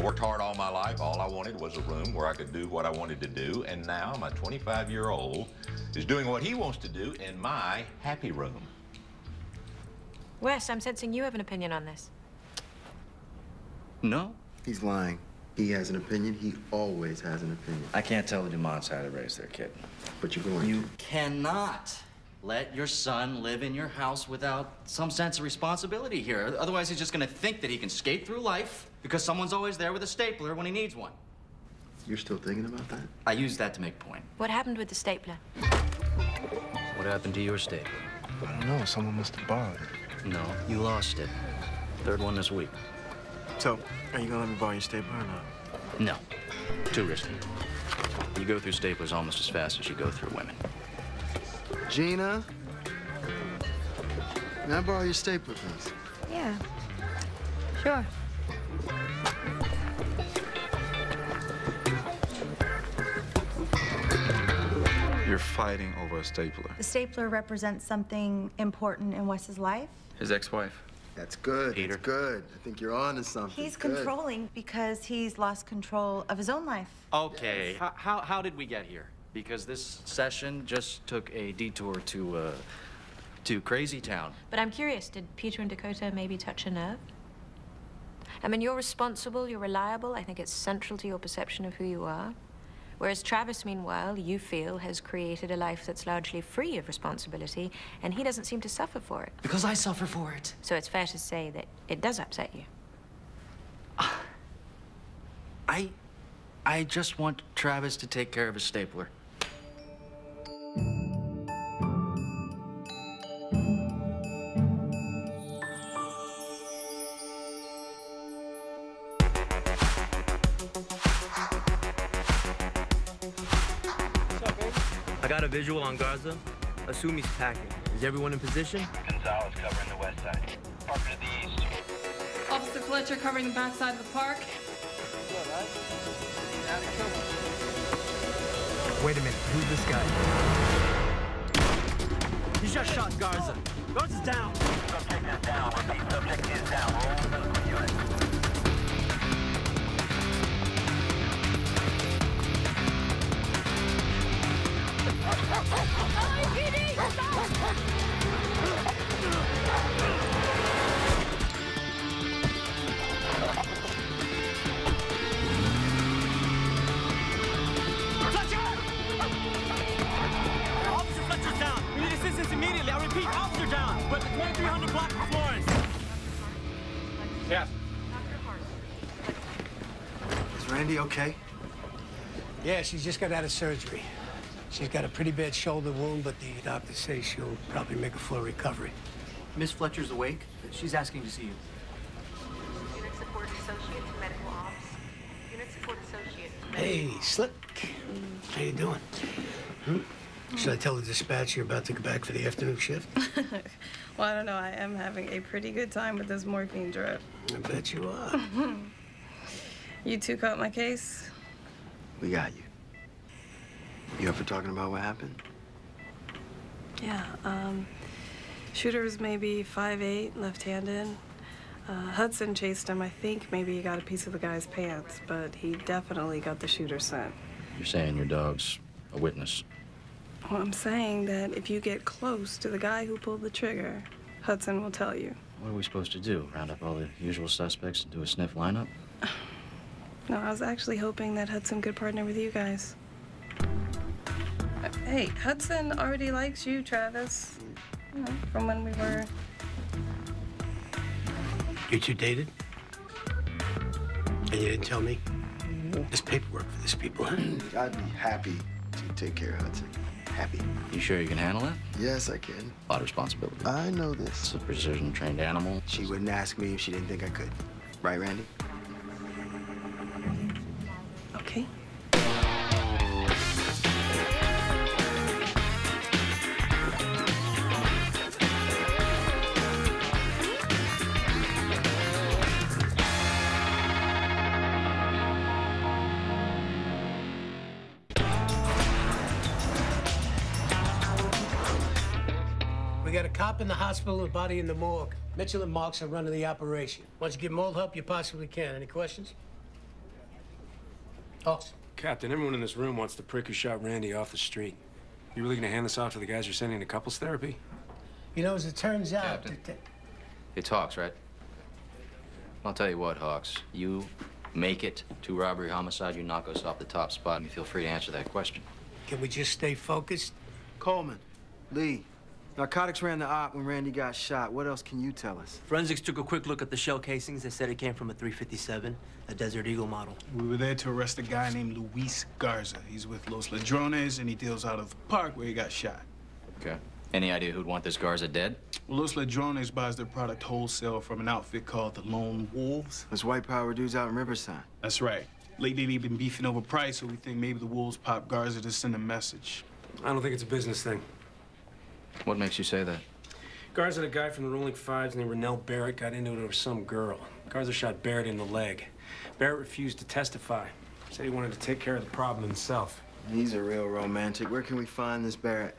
worked hard all my life. All I wanted was a room where I could do what I wanted to do. And now my 25-year-old is doing what he wants to do in my happy room. Wes, I'm sensing you have an opinion on this. No. He's lying. He has an opinion. He always has an opinion. I can't tell the Dumonts how to raise their kid. But you're going to. You cannot let your son live in your house without some sense of responsibility here. Otherwise, he's just going to think that he can skate through life because someone's always there with a stapler when he needs one. You're still thinking about that? I used that to make a point. What happened with the stapler? What happened to your stapler? I don't know. Someone must have borrowed it. No, you lost it. Third one this week. So, are you going to let me borrow your stapler or not? No. Too risky. You go through staplers almost as fast as you go through women. Gina? Can I borrow your stapler, please? Yeah. Sure. You're fighting over a stapler. The stapler represents something important in Wes's life. His ex-wife. That's good. Peter. That's good. I think you're on to something. He's good. controlling because he's lost control of his own life. Okay. Yes. How did we get here? Because this session just took a detour to Crazy Town. But I'm curious, did Peter and Dakota maybe touch a nerve? I mean, you're responsible, you're reliable. I think it's central to your perception of who you are. Whereas Travis, meanwhile, you feel, has created a life that's largely free of responsibility, and he doesn't seem to suffer for it. Because I suffer for it. So it's fair to say that it does upset you. I just want Travis to take care of his stapler. I got a visual on Garza. Assume he's packing. Is everyone in position? Gonzalez covering the west side. Parker to the east. Officer Fletcher covering the back side of the park. Wait a minute, who's this guy? He just shot Garza. Garza's down. Subject is down. Repeat, subject is down. Roll medical unit. Officer Fletcher's down. We need assistance immediately. I repeat, officer down. We're at the 2300 block of Florence. Yes. Is Randy okay? Yeah, she's just got out of surgery. She's got a pretty bad shoulder wound, but the doctors say she'll probably make a full recovery. Miss Fletcher's awake. She's asking to see you. Unit support associates, medical ops. Unit support associates. Hey, Slick. How you doing? Should I tell the dispatch you're about to go back for the afternoon shift? Well, I don't know. I am having a pretty good time with this morphine drip. I bet you are. You two caught my case? We got you. You up for talking about what happened? Yeah, shooter's maybe 5'8", left-handed. Hudson chased him. I think maybe he got a piece of the guy's pants, but he definitely got the shooter's scent. You're saying your dog's a witness? Well, I'm saying that if you get close to the guy who pulled the trigger, Hudson will tell you. What are we supposed to do? Round up all the usual suspects and do a sniff lineup? No, I was actually hoping that Hudson could partner with you guys. Hey, Hudson already likes you, Travis. You know, from when we were... You two dated? And you didn't tell me? There's paperwork for this, people, huh? I'd be happy to take care of Hudson. Happy. You sure you can handle it? Yes, I can. A lot of responsibility. I know It's this. a precision-trained animal. She wouldn't ask me if she didn't think I could. Right, Randy? Okay. We got a cop in the hospital and a body in the morgue. Mitchell and Marks are running the operation. Why don't you give them all the help you possibly can? Any questions? Hawks. Captain, everyone in this room wants the prick who shot Randy off the street. You really gonna hand this off to the guys you're sending to couples therapy? You know, as it turns out... Captain. It's Hawks, right? I'll tell you what, Hawks. You make it to robbery homicide, you knock us off the top spot, and you feel free to answer that question. Can we just stay focused? Coleman, Lee, narcotics ran the op when Randy got shot. What else can you tell us? Forensics took a quick look at the shell casings. They said it came from a 357, a Desert Eagle model. We were there to arrest a guy named Luis Garza. He's with Los Ladrones, and he deals out of the park where he got shot. Okay. Any idea who'd want this Garza dead? Well, Los Ladrones buys their product wholesale from an outfit called the Lone Wolves. Those white power dudes out in Riverside. That's right. Lately, they've been beefing over price, so we think maybe the Wolves popped Garza to send a message. I don't think it's a business thing. What makes you say that? Garza and a guy from the Rolling Fives named Rennell Barrett got into it over some girl. Garza shot Barrett in the leg. Barrett refused to testify. Said he wanted to take care of the problem himself. He's a real romantic. Where can we find this Barrett?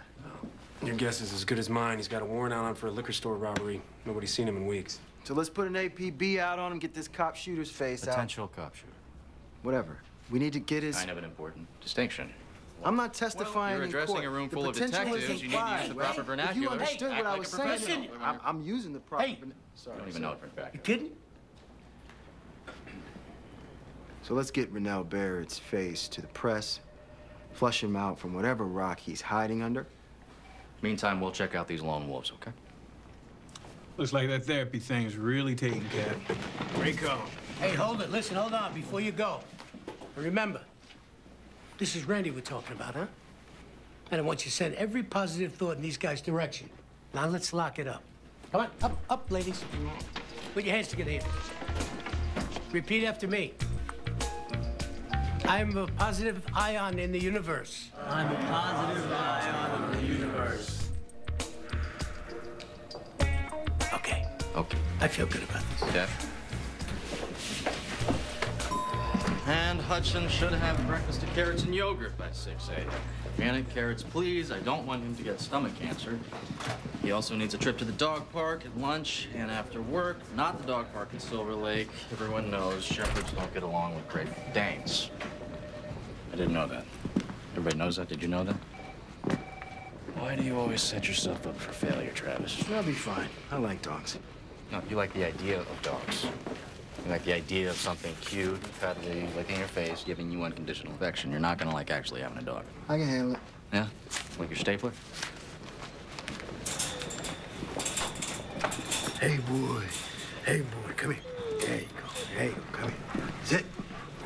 Your guess is as good as mine. He's got a warrant out on for a liquor store robbery. Nobody's seen him in weeks. So let's put an APB out on him, get this cop shooter's face out. Potential cop shooter. Whatever. We need to get his... Kind of an important distinction. I'm not testifying you're addressing in court. a room The full of potential detectives. isn't You need to use the right? proper vernacular. If you understood Hey, what I act was like a saying, professional. I'm using the proper... Hey. Sorry, Don't even know it for back. You kidding? So let's get Rennell Barrett's face to the press, flush him out from whatever rock he's hiding under. Meantime, we'll check out these lone wolves, okay? Looks like that therapy thing's really taking care. Rico. Hey, hold it. Listen, hold on before you go. And remember, this is Randy we're talking about, huh? And I want you to send every positive thought in these guys' direction. Now let's lock it up. Come on, up, up, ladies. Put your hands together here. Repeat after me. I'm a positive ion in the universe. I'm a positive ion in the universe. Okay. Okay. I feel good about this. Yeah. And Hudson should have breakfast of carrots and yogurt by 6 a.m. Organic carrots, please. I don't want him to get stomach cancer. He also needs a trip to the dog park at lunch and after work. Not the dog park at Silver Lake. Everyone knows shepherds don't get along with Great Danes. I didn't know that. Everybody knows that. Did you know that? Why do you always set yourself up for failure, Travis? I'll be fine. I like dogs. No, you like the idea of dogs. You like the idea of something cute, cuddly, licking your face, giving you unconditional affection. You're not gonna like actually having a dog. I can handle it. Yeah? Like your stapler? Hey, boy. Hey, boy, come here. There you go. There you go. Come here. Sit.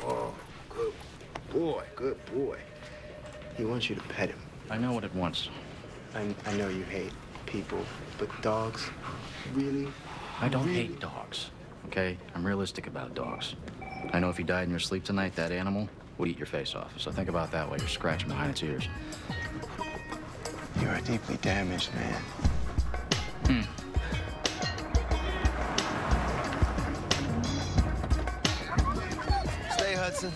Oh, good boy. Good boy. He wants you to pet him. I know what it wants. I know you hate people, but dogs, really? I don't hate dogs, okay? I'm realistic about dogs. I know if you died in your sleep tonight, that animal would eat your face off. So think about that while you're scratching behind its ears. You are deeply damaged, man. Stay, Hudson.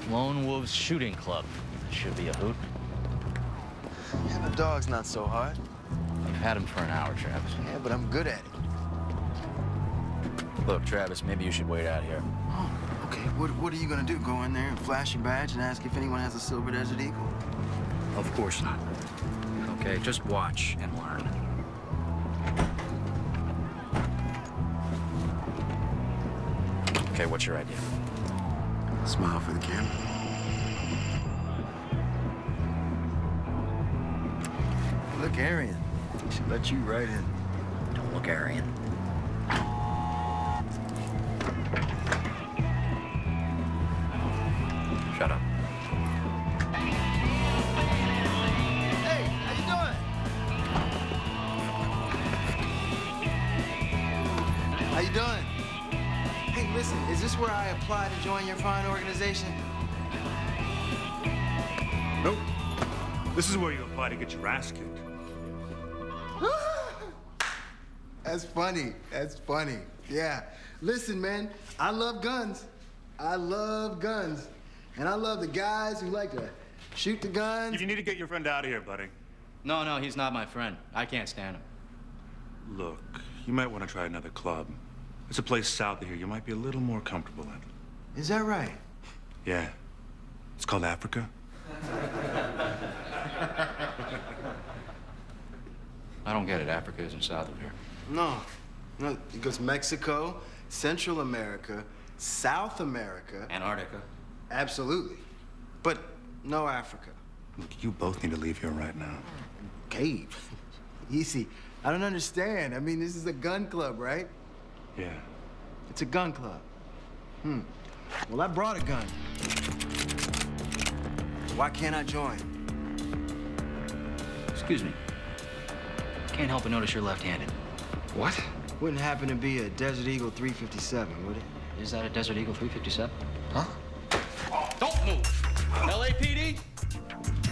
Lone Wolves Shooting Club. Should be a hoot. Yeah, the dog's not so hard. You've had him for an hour, Travis. Yeah, but I'm good at it. Look, Travis, maybe you should wait out here. Oh, okay. What are you gonna do? Go in there and flash your badge and ask if anyone has a Silver Desert Eagle? Of course not. Okay, just watch and learn. Okay, what's your idea? Smile for the camera. Look Aryan. He should let you right in. Don't look Aryan. Shut up. Hey, how you doing? How you doing? Hey, listen, is this where I apply to join your fine organization? Nope. This is where you apply to get your ass kicked. That's funny. That's funny. Yeah. Listen, man, I love guns. I love guns. And I love the guys who like to shoot the guns. You need to get your friend out of here, buddy. No, he's not my friend. I can't stand him. Look, you might want to try another club. It's a place south of here you might be a little more comfortable in. Is that right? Yeah. It's called Africa. I don't get it. Africa isn't south of here. No, it goes Mexico, Central America, South America. Antarctica. Absolutely. But no Africa. Look, you both need to leave here right now. Gabe, easy. I don't understand. I mean, this is a gun club, right? Yeah. It's a gun club. Well, I brought a gun. Why can't I join? Excuse me. Can't help but notice you're left-handed. What? Wouldn't happen to be a Desert Eagle 357, would it? Is that a Desert Eagle 357? Huh? Don't move! LAPD?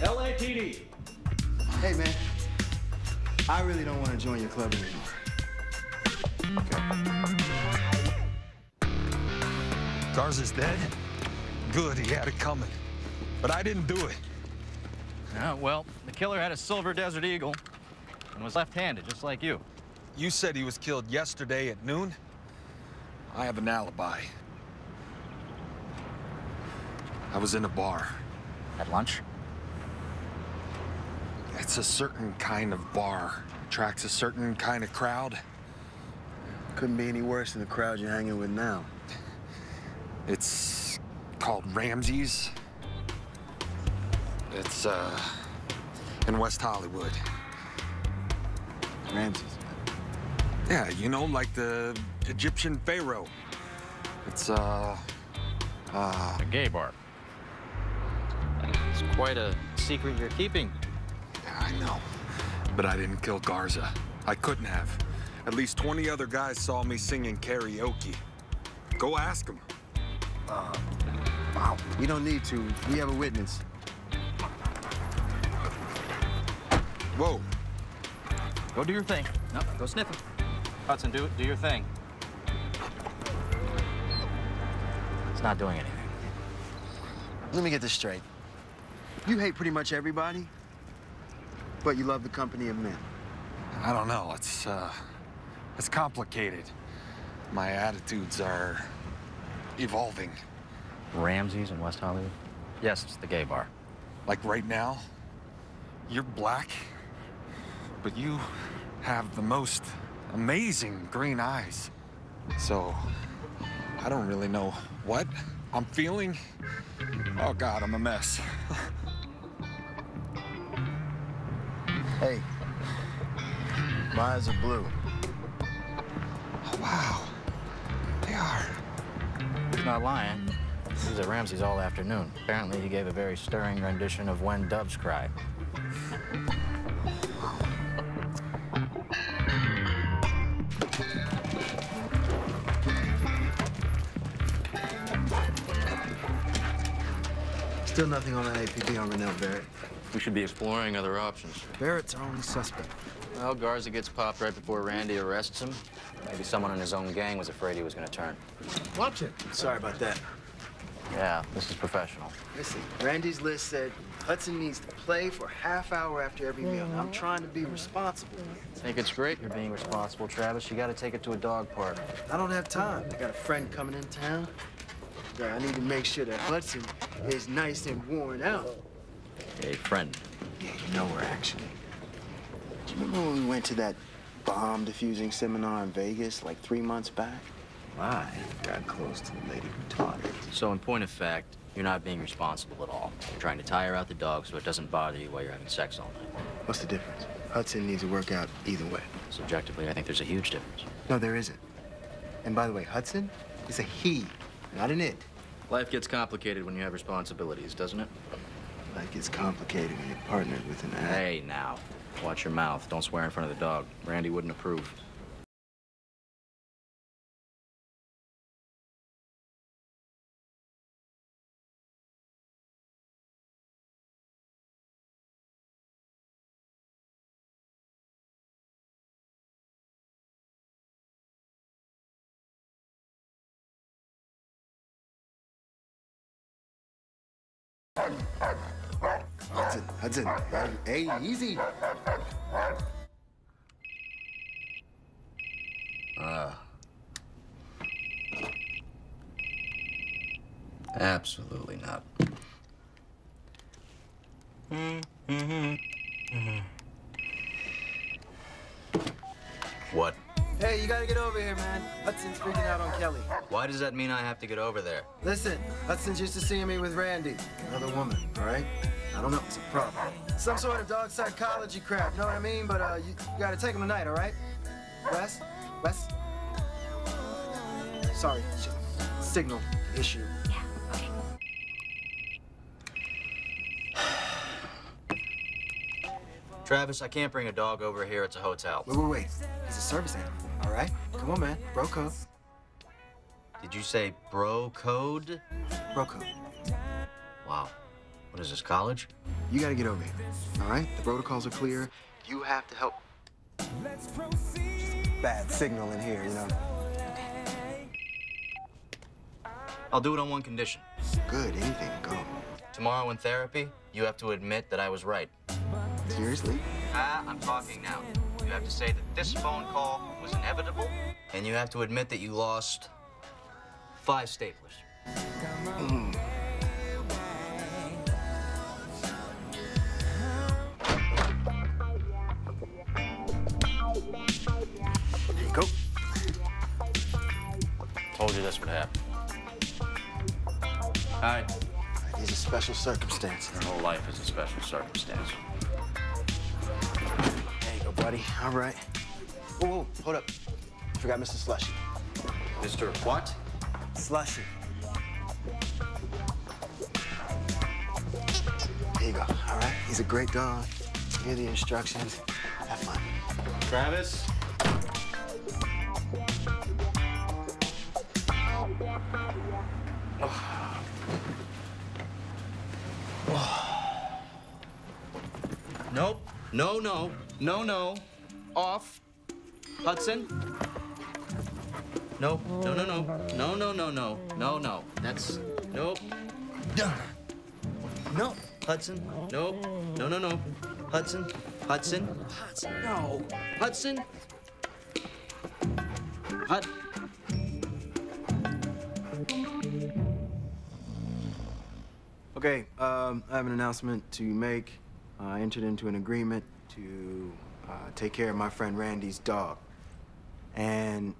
LAPD! Hey, man. I really don't want to join your club anymore. Garza's dead? Good, he had it coming. But I didn't do it. Yeah, well, the killer had a silver Desert Eagle and was left-handed, just like you. You said he was killed yesterday at noon? I have an alibi. I was in a bar. At lunch? It's a certain kind of bar. Attracts a certain kind of crowd. Couldn't be any worse than the crowd you're hanging with now. It's called Ramsey's. It's, in West Hollywood. Ramsey's? Yeah, you know, like the Egyptian pharaoh. It's, a gay bar. It's quite a secret you're keeping. Yeah, I know. But I didn't kill Garza. I couldn't have. At least 20 other guys saw me singing karaoke. Go ask them. Wow. We don't need to. We have a witness. Whoa. Go do your thing. No, go sniff him. Hudson, do your thing. It's not doing anything. Let me get this straight. You hate pretty much everybody, but you love the company of men. I don't know. It's complicated. My attitudes are evolving. Ramsey's in West Hollywood? Yes, it's the gay bar. Like right now, you're black, but you have the most amazing green eyes. So, I don't really know what I'm feeling. Oh God, I'm a mess. Hey, my eyes are blue. Oh, wow, they are. He's not lying. He was at Ramsey's all afternoon. Apparently, he gave a very stirring rendition of When Doves Cry. Still nothing on the APB on Rennell Barrett. We should be exploring other options. Barrett's our only suspect. Well, Garza gets popped right before Randy arrests him. Maybe someone in his own gang was afraid he was going to turn. Watch it. Sorry about that. Yeah, this is professional. Listen, Randy's list said Hudson needs to play for a half hour after every meal. And I'm trying to be responsible. I think it's great you're being responsible, Travis. You got to take it to a dog park. I don't have time. I got a friend coming in town. I need to make sure that Hudson is nice and worn out. A friend. Yeah, you know her, actually. Do you remember when we went to that bomb defusing seminar in Vegas like 3 months back? I got close to the lady who taught it. So in point of fact, you're not being responsible at all. You're trying to tire out the dog so it doesn't bother you while you're having sex all night. What's the difference? Hudson needs to work out either way. Subjectively, I think there's a huge difference. No, there isn't. And by the way, Hudson is a he, not an it. Life gets complicated when you have responsibilities, doesn't it? Life gets complicated when you're partnered with an ass. Hey, now. Watch your mouth. Don't swear in front of the dog. Randy wouldn't approve. Hudson. Hey, easy. Absolutely not. What? Hey, you gotta get over here, man. Hudson's freaking out on Kelly. Why does that mean I have to get over there? Listen, Hudson's used to seeing me with Randy, another woman, all right? I don't know, it's a problem. Some sort of dog psychology crap, you know what I mean? But you gotta take him tonight, all right? Wes? Wes? Sorry, signal issue. Yeah, okay. Travis, I can't bring a dog over here. It's a hotel. Wait. He's a service animal, all right? Come on, man. Bro code. Did you say bro code? Bro code. Wow. What is this, college? You gotta get over here, all right? The protocols are clear. You have to help. Just bad signal in here, you know? I'll do it on one condition. Good, anything, go. Tomorrow in therapy, you have to admit that I was right. Seriously? I'm talking now. You have to say that this phone call was inevitable, and you have to admit that you lost 5 staplers. There you go. Told you this would happen. Hi. These are special circumstances. Your whole life is a special circumstance. There you go, buddy. All right. Whoa, hold up. Forgot Mr. Slushy. Mr. What? Slushy. There you go, all right? He's a great dog. Hear the instructions. Have fun. Travis? Nope. No. Off. Hudson? No. No. That's... Nope. No. Hudson. Nope. No. Hudson. No. Hudson. Okay, I have an announcement to make. I entered into an agreement to take care of my friend Randy's dog. And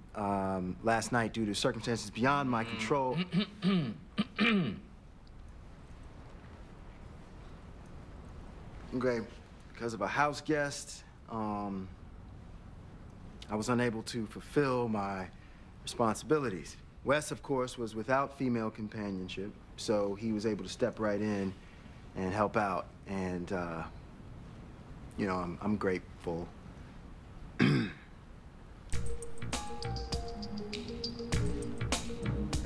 last night, due to circumstances beyond my control... Okay, because of a house guest, I was unable to fulfill my responsibilities. Wes, of course, was without female companionship, so he was able to step right in and help out. And, you know, I'm grateful.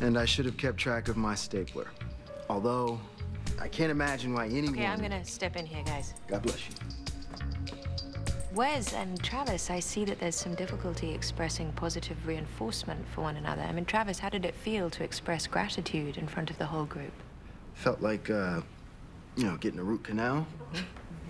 And I should have kept track of my stapler. Although, I can't imagine why anyone... Okay, I'm gonna step in here, guys. God bless you. Wes and Travis, I see that there's some difficulty expressing positive reinforcement for one another. I mean, Travis, how did it feel to express gratitude in front of the whole group? Felt like, you know, getting a root canal.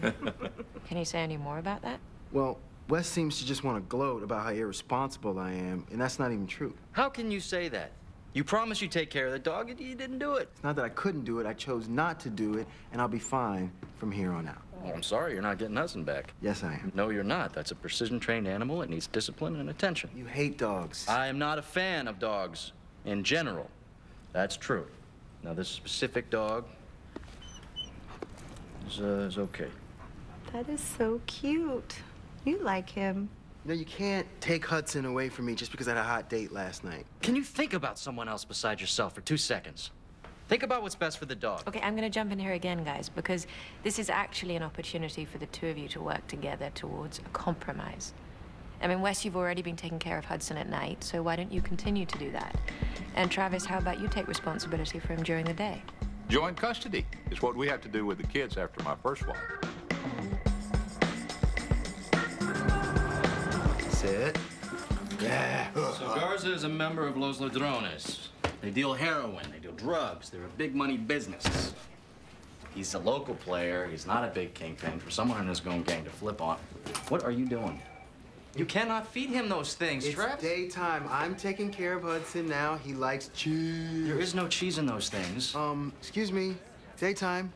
Can you say any more about that? Well, Wes seems to just want to gloat about how irresponsible I am, and that's not even true. How can you say that? You promised you'd take care of the dog, and you didn't do it. It's not that I couldn't do it. I chose not to do it, and I'll be fine from here on out. Well, I'm sorry you're not getting Hudson back. Yes, I am. No, you're not. That's a precision-trained animal. It needs discipline and attention. You hate dogs. I am not a fan of dogs in general. That's true. Now, this specific dog is okay. That is so cute. You like him. You know, you can't take Hudson away from me just because I had a hot date last night. Can you think about someone else besides yourself for 2 seconds? Think about what's best for the dog. Okay, I'm gonna jump in here again, guys, because this is actually an opportunity for the two of you to work together towards a compromise. I mean, Wes, you've already been taking care of Hudson at night, so why don't you continue to do that? And Travis, how about you take responsibility for him during the day? Joint custody is what we have to do with the kids after my first wife. Sit. Yeah. So Garza is a member of Los Ladrones. They deal heroin, they deal drugs, they're a big money business. He's a local player, he's not a big kingpin for someone in his own gang to flip on. What are you doing? You cannot feed him those things, It's Travis. daytime. I'm taking care of Hudson now. He likes cheese. There is no cheese in those things. Excuse me. Daytime.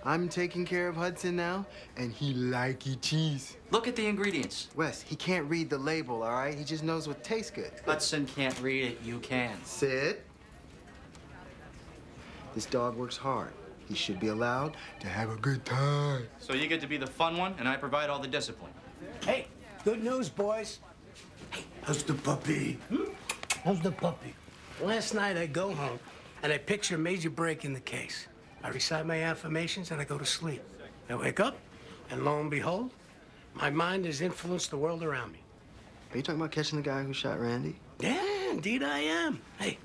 I'm taking care of Hudson now, and he likey cheese. Look at the ingredients. Wes, he can't read the label, all right? He just knows what tastes good. Hudson can't read it. You can. Sid. This dog works hard. He should be allowed to have a good time. So you get to be the fun one, and I provide all the discipline. Hey, good news, boys. Hey, how's the puppy? How's the puppy? Last night I go home and I picture a major break in the case. I recite my affirmations and I go to sleep. I wake up and lo and behold, my mind has influenced the world around me. Are you talking about catching the guy who shot Randy? Yeah, indeed I am. Hey,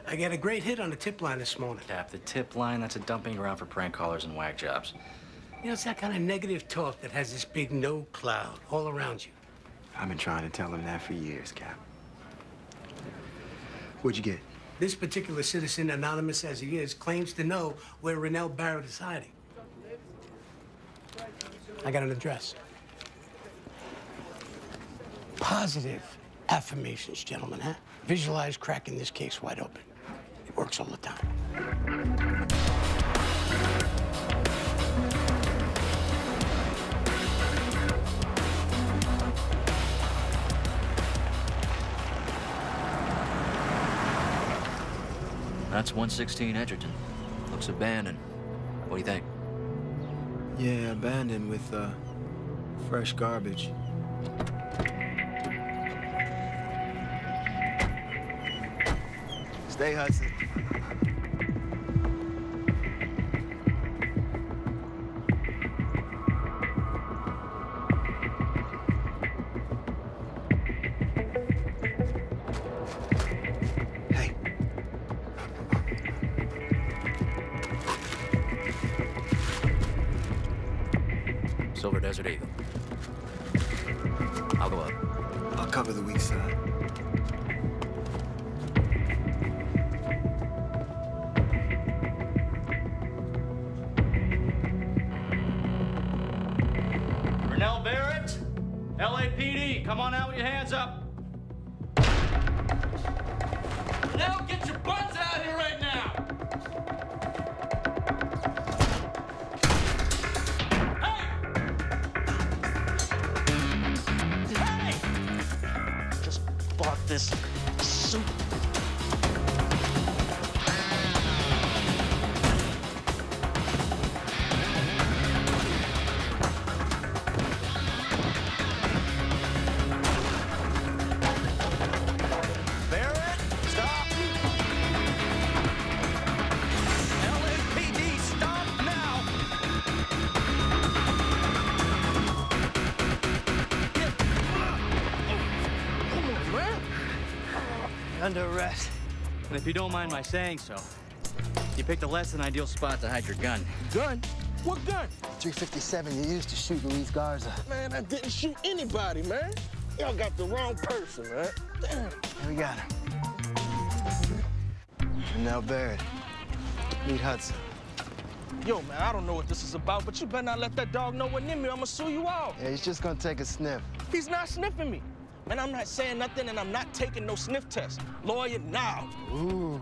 I got a great hit on the tip line this morning. Cap, the tip line, that's a dumping ground for prank callers and whack jobs. You know, it's that kind of negative talk that has this big no cloud all around you. I've been trying to tell him that for years, Cap. What'd you get? This particular citizen, anonymous as he is, claims to know where Rennell Barrett is hiding. I got an address. Positive affirmations, gentlemen, huh? Visualize cracking this case wide open. It works all the time. That's 116 Edgerton. Looks abandoned. What do you think? Yeah, abandoned with, fresh garbage. Stay, Hudson. Hey. Silver Desert Eagle. I'll go up. I'll cover the weak side. Rennell Barrett, LAPD, come on out with your hands up. Now get your butts out here right now. Hey! Hey! Just bought this suit. Barrett, stop! LAPD, stop now! Come on, man. Under arrest. And if you don't mind my saying so, you picked a less than ideal spot to hide your gun. Gun? What gun? 357 you used to shoot Luis Garza. Man, I didn't shoot anybody, man. Y'all got the wrong person, man. Damn. Here we got him. Rennell Barrett. Meet Hudson. Yo, man, I don't know what this is about, but you better not let that dog know what near me. I'm gonna sue you out. Yeah, he's just gonna take a sniff. He's not sniffing me. Man, I'm not saying nothing, and I'm not taking no sniff test. Lawyer, now. Ooh.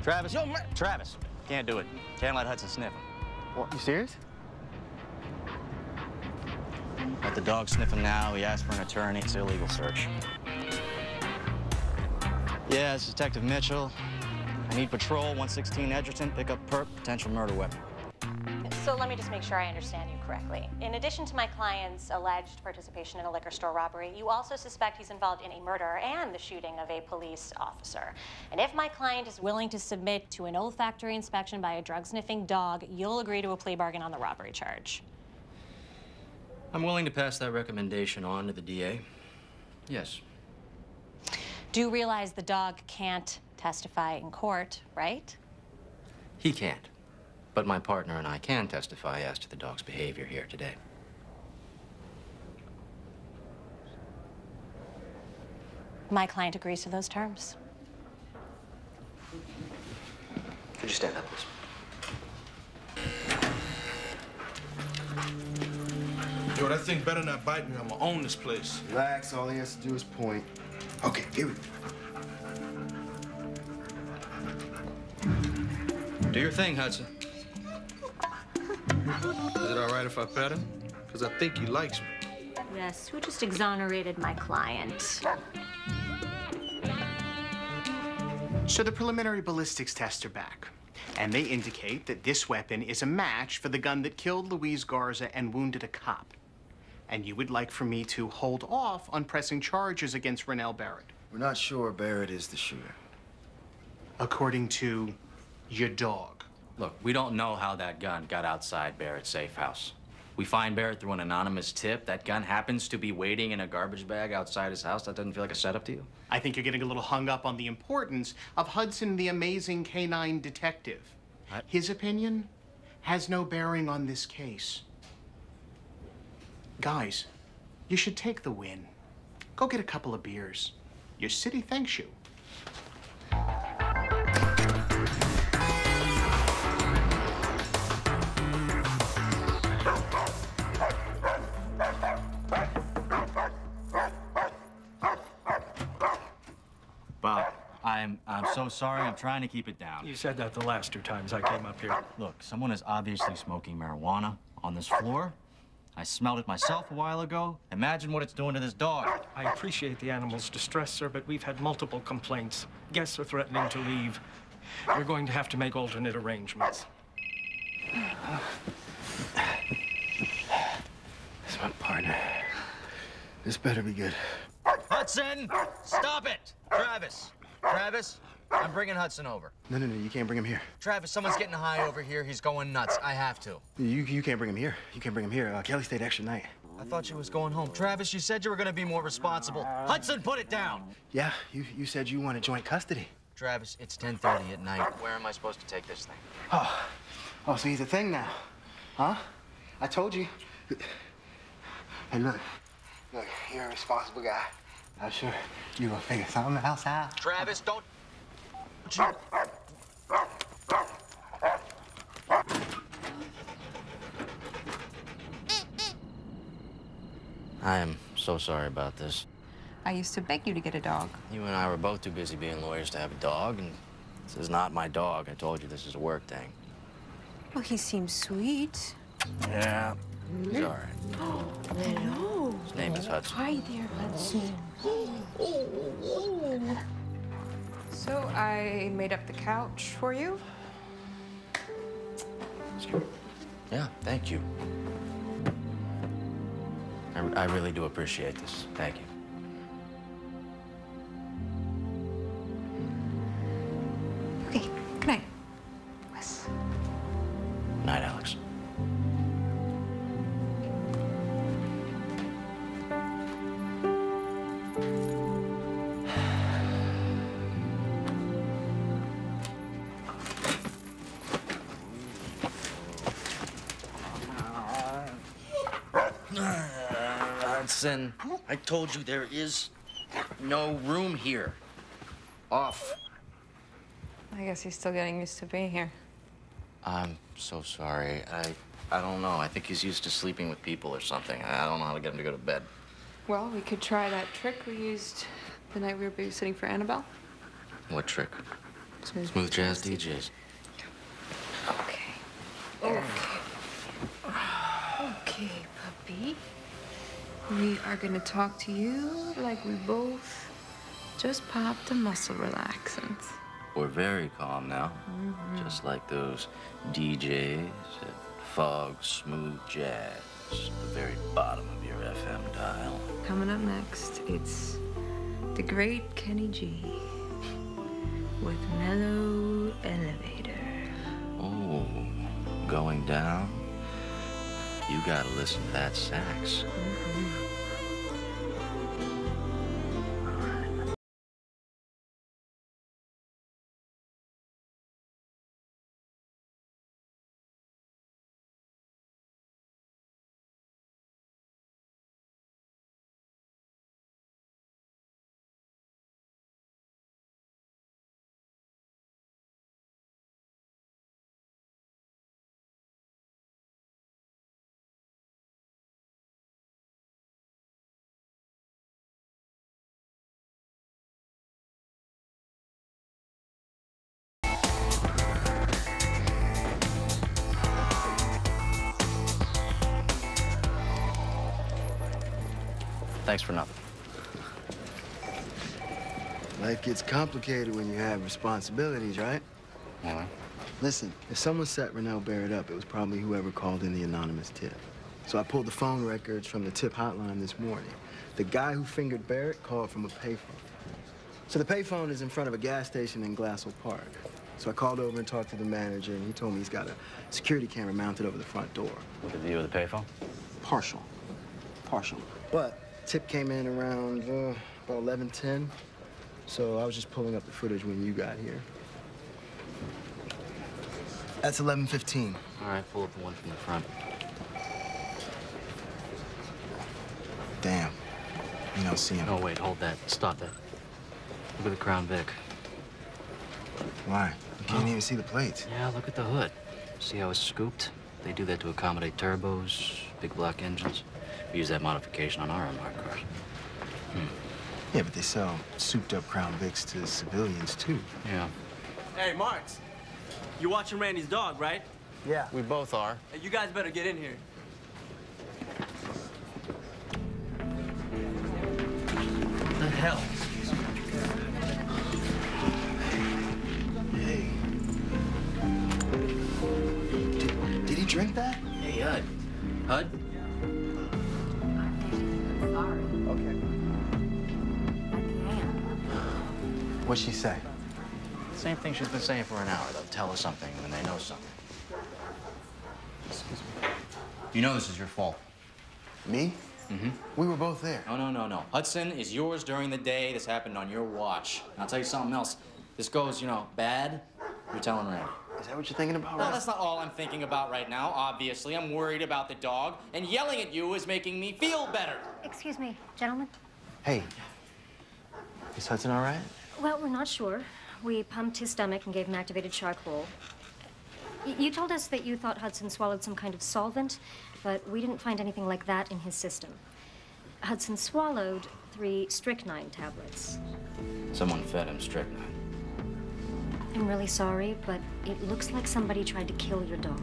Travis, Yo, man. Travis, can't do it. Can't let Hudson sniff him. What, you serious? Let the dog sniff him now. He asked for an attorney. It's an illegal search. Yeah, it's Detective Mitchell. I need patrol, 116 Edgerton, pick up perp, potential murder weapon. So let me just make sure I understand you correctly. In addition to my client's alleged participation in a liquor store robbery, you also suspect he's involved in a murder and the shooting of a police officer. And if my client is willing to submit to an olfactory inspection by a drug-sniffing dog, you'll agree to a plea bargain on the robbery charge. I'm willing to pass that recommendation on to the DA. Yes. Do realize the dog can't testify in court, right? He can't. But my partner and I can testify as to the dog's behavior here today. My client agrees to those terms. Could you stand up, please? Yo, that thing better not bite me. I'm gonna own this place. Relax, all he has to do is point. Okay, here we go. Do your thing, Hudson. Is it all right if I pet him? Because I think he likes me. Yes, who just exonerated my client? So the preliminary ballistics tests are back, and they indicate that this weapon is a match for the gun that killed Luis Garza and wounded a cop. And you would like for me to hold off on pressing charges against Rennell Barrett. We're not sure Barrett is the shooter. According to your dog. Look, we don't know how that gun got outside Barrett's safe house. We find Barrett through an anonymous tip. That gun happens to be waiting in a garbage bag outside his house. That doesn't feel like a setup to you? I think you're getting a little hung up on the importance of Hudson, the amazing canine detective. His opinion has no bearing on this case. Guys, you should take the win. Go get a couple of beers. Your city thanks you. Bob, I'm so sorry. I'm trying to keep it down. You said that the last 2 times I came up here. Look, someone is obviously smoking marijuana on this floor. I smelled it myself a while ago. Imagine what it's doing to this dog. I appreciate the animal's distress, sir, but we've had multiple complaints. Guests are threatening to leave. We're going to have to make alternate arrangements. That's my partner. This better be good. Hudson, stop it! Travis, I'm bringing Hudson over. No, you can't bring him here. Travis, someone's getting high over here. He's going nuts. I have to. You can't bring him here. You can't bring him here. Kelly stayed extra night. I thought you was going home. Travis, you said you were gonna be more responsible. Hudson, put it down! Yeah, you said you wanted joint custody. Travis, it's 10:30 at night. Where am I supposed to take this thing? Oh, so he's a thing now, huh? I told you. Hey, look, you're a responsible guy. I'm sure you will figure something else out. Travis, don't... I am so sorry about this. I used to beg you to get a dog. You and I were both too busy being lawyers to have a dog, and this is not my dog. I told you this is a work thing. Well, he seems sweet. Yeah, he's all right. Hello. His name is Hudson. Hi there, Hudson. So I made up the couch for you. Yeah, thank you. I really do appreciate this. Thank you. Okay, good night, Wes. Night, Alex. Hudson, I told you there is no room here. Off. I guess he's still getting used to being here. I'm so sorry. I don't know. I think he's used to sleeping with people or something. I don't know how to get him to go to bed. Well, we could try that trick we used the night we were babysitting for Annabelle. What trick? Smooth jazz DJs. Okay. Okay. Okay, puppy. We are gonna talk to you like we both just popped a muscle relaxant. We're very calm now. Just like those DJs at Fog Smooth Jazz, the very bottom of your FM dial. Coming up next, it's the great Kenny G with Mellow Elevator. Oh, going down? You gotta listen to that sax. Thanks for nothing. Life gets complicated when you have responsibilities, right? Why? Listen, if someone set Rennell Barrett up, it was probably whoever called in the anonymous tip. So I pulled the phone records from the tip hotline this morning. The guy who fingered Barrett called from a payphone. So the payphone is in front of a gas station in Glassell Park. So I called over and talked to the manager, and he told me he's got a security camera mounted over the front door. With a view of the payphone? Partial. But tip came in around about 11:10. So I was just pulling up the footage when you got here. That's 11:15. All right, pull up the one from the front. Damn. You don't see him. Oh, wait, hold that. Stop that. Look at the Crown Vic. Why? You can't even see the plates. Yeah, look at the hood. See how it's scooped? They do that to accommodate turbos, big block engines. We use that modification on our unmarked cars. Yeah, but they sell souped-up Crown Vics to civilians, too. Yeah. Hey, Marks. You watching Randy's dog, right? Yeah. We both are. Hey, you guys better get in here. What the hell? Hey. Did he drink that? Hey, Hud. Hud? Okay. What'd she say? Same thing she's been saying for an hour. They'll tell us something when they know something. Excuse me. You know this is your fault. Me? Mm-hmm. We were both there. No. Hudson is yours during the day. This happened on your watch. And I'll tell you something else. This goes, bad. You're telling Randy. Is that what you're thinking about? No, that's not all I'm thinking about right now, obviously. I'm worried about the dog, and yelling at you is making me feel better. Excuse me, gentlemen. Hey. Is Hudson all right? Well, we're not sure. We pumped his stomach and gave him activated charcoal. You told us that you thought Hudson swallowed some kind of solvent, but we didn't find anything like that in his system. Hudson swallowed 3 strychnine tablets. Someone fed him strychnine. I'm really sorry, but it looks like somebody tried to kill your dog.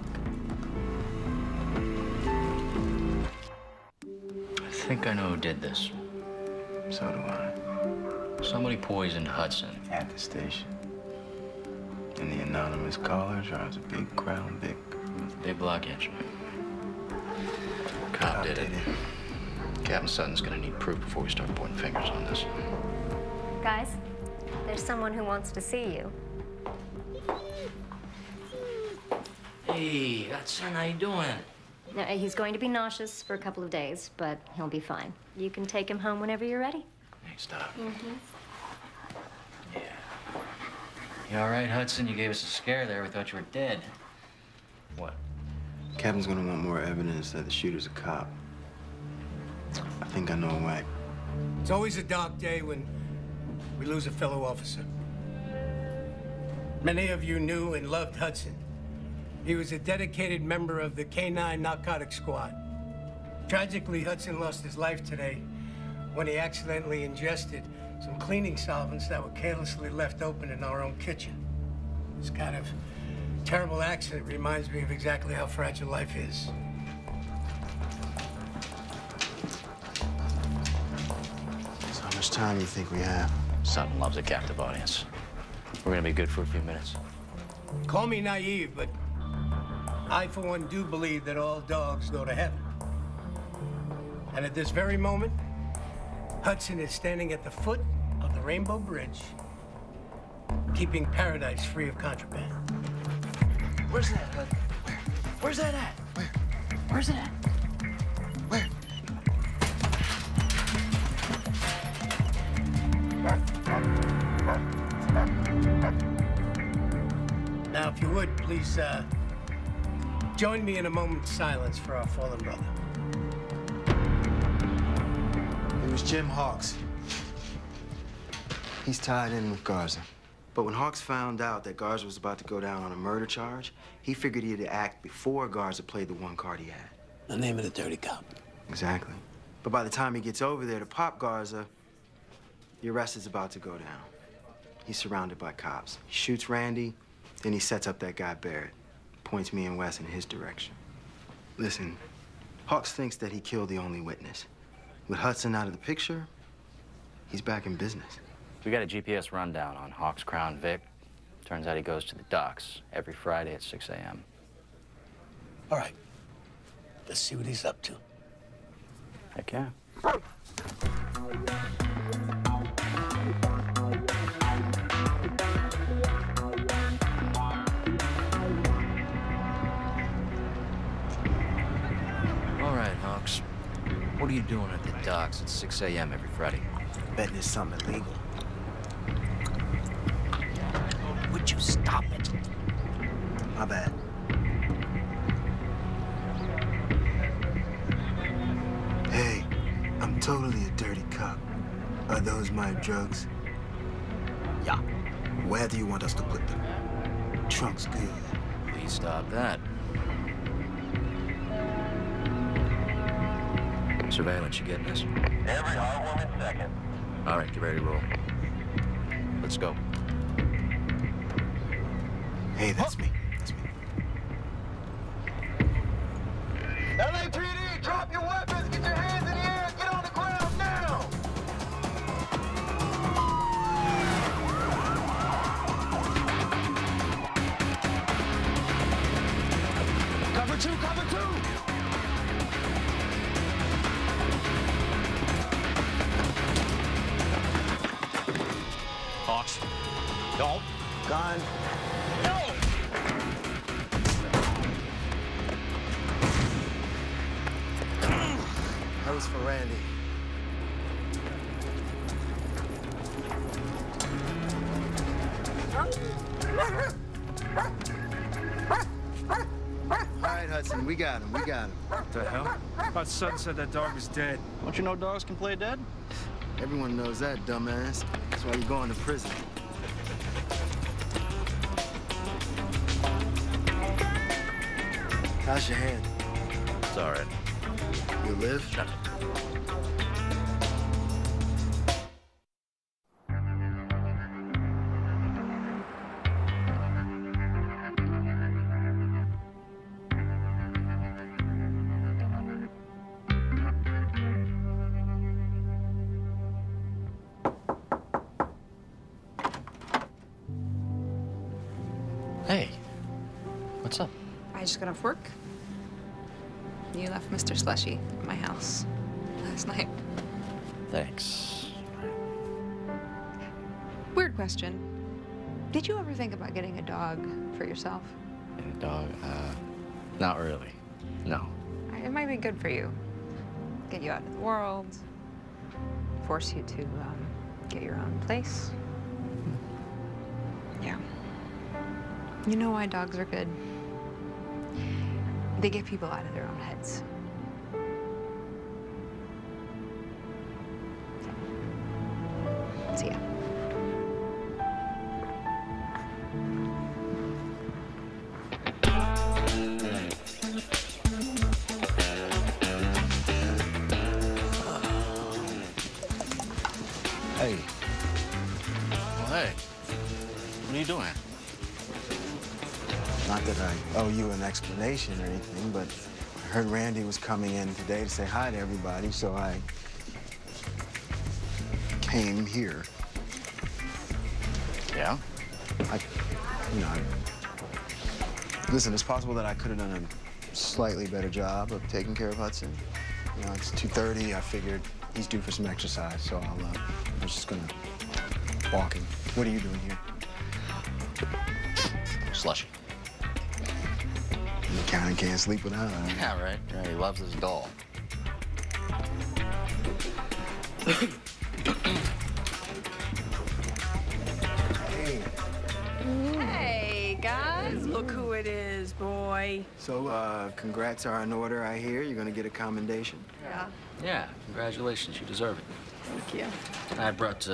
I think I know who did this. So do I. Somebody poisoned Hudson. At the station. And the anonymous caller drives a big Crown Vic. With a big block engine. Cop did it. Captain Sutton's gonna need proof before we start pointing fingers on this. Guys, there's someone who wants to see you. Hey, Hudson, how you doing? Now, he's going to be nauseous for a couple of days, but he'll be fine. You can take him home whenever you're ready. Thanks, Doc. Mm-hmm. Yeah. You all right, Hudson? You gave us a scare there. We thought you were dead. What? Captain's gonna want more evidence that the shooter's a cop. I think I know a way. It's always a dark day when we lose a fellow officer. Many of you knew and loved Hudson. He was a dedicated member of the K-9 narcotic squad. Tragically, Hudson lost his life today when he accidentally ingested some cleaning solvents that were carelessly left open in our own kitchen. This kind of terrible accident reminds me of exactly how fragile life is. So how much time do you think we have? Sutton loves a captive audience. We're gonna be good for a few minutes. Call me naive, but I, for one, do believe that all dogs go to heaven. And at this very moment, Hudson is standing at the foot of the Rainbow Bridge, keeping paradise free of contraband. Where's that, Hud? Where's that at? Where's it at? Where? Now, if you would, please, join me in a moment's silence for our fallen brother. It was Jim Hawks. He's tied in with Garza. But when Hawks found out that Garza was about to go down on a murder charge, he figured he had to act before Garza played the one card he had. The name of the dirty cop. Exactly. But by the time he gets over there to pop Garza, the arrest is about to go down. He's surrounded by cops. He shoots Randy, then he sets up that guy Barrett, points me and Wes in his direction. Listen, Hawks thinks that he killed the only witness, With Hudson out of the picture, he's back in business. We got a GPS rundown on Hawks Crown Vic. Turns out he goes to the docks every Friday at 6 a.m. All right. Let's see what he's up to. Heck yeah. All right, Hawks. What are you doing at the docks at 6 a.m. every Friday? Betting it's something illegal. Would you stop it? My bad. Hey, I'm totally a dirty cop. Are those my drugs? Yeah. Where do you want us to put them? Trunk's good. Please stop that. Surveillance, you getting this? Every hot woman second. All right, get ready to roll. Let's go. Hey, that's me. LAPD, drop your weapons, get your hands in the air, get on the ground now! Cover two, cover two! Hawks. Don't. Gone. No! That was for Randy. All right, Hudson, we got him, What the hell? I thought Sutton said that dog was dead. Don't you know dogs can play dead? Everyone knows that, dumbass. That's why you're going to prison. How's your hand? It's all right. You live? Shut up. Hey, what's up? I just got off work. You left Mr. Slushy at my house last night. Thanks. Weird question. Did you ever think about getting a dog for yourself? And dog, not really. No. It might be good for you. Get you out of the world. Force you to get your own place. Yeah. You know why dogs are good? They get people out of their own heads. See ya. Hey. Well, hey. What are you doing? Not that I owe you an explanation or anything, but I heard Randy was coming in today to say hi to everybody, so I came here. Yeah? Listen, it's possible that I could have done a slightly better job of taking care of Hudson. You know, it's 2:30. I figured he's due for some exercise, so I was just gonna walk him. What are you doing here? Slushy. You kind of can't sleep without him. Yeah, right. Yeah, he loves his doll. Hey, guys, look who it is, boy. So, congrats are in order, I hear. You're gonna get a commendation. Yeah. Yeah, congratulations. You deserve it. Thank you. I brought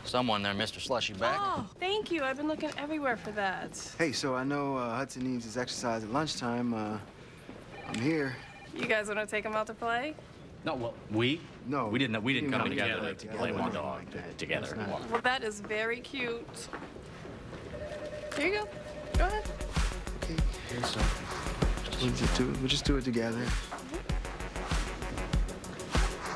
someone there, Mr. Slushy, back. Oh, thank you. I've been looking everywhere for that. Hey, so I know Hudson needs his exercise at lunchtime. I'm here. You guys want to take him out to play? No, well, we? No. We didn't come together together to play one dog together. Well, that is very cute. Here you go. Go ahead. We'll just do it together.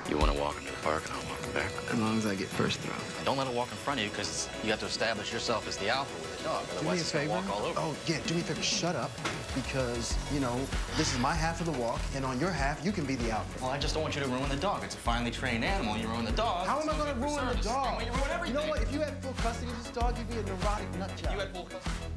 You You want to walk into the park and I'll walk him back? As long as I get first throw. Don't let it walk in front of you, because you have to establish yourself as the alpha with the dog. Do me a Otherwise, it's gonna favor. walk all over. Oh, yeah, do me a favor. Shut up, because, you know, this is my half of the walk, and on your half, you can be the alpha. Well, I just don't want you to ruin the dog. It's a finely trained animal. You ruin the dog. How am I going to ruin the dog? Well, you ruin everything. You know what? If you had full custody of this dog, you'd be a neurotic nut job. You had full custody.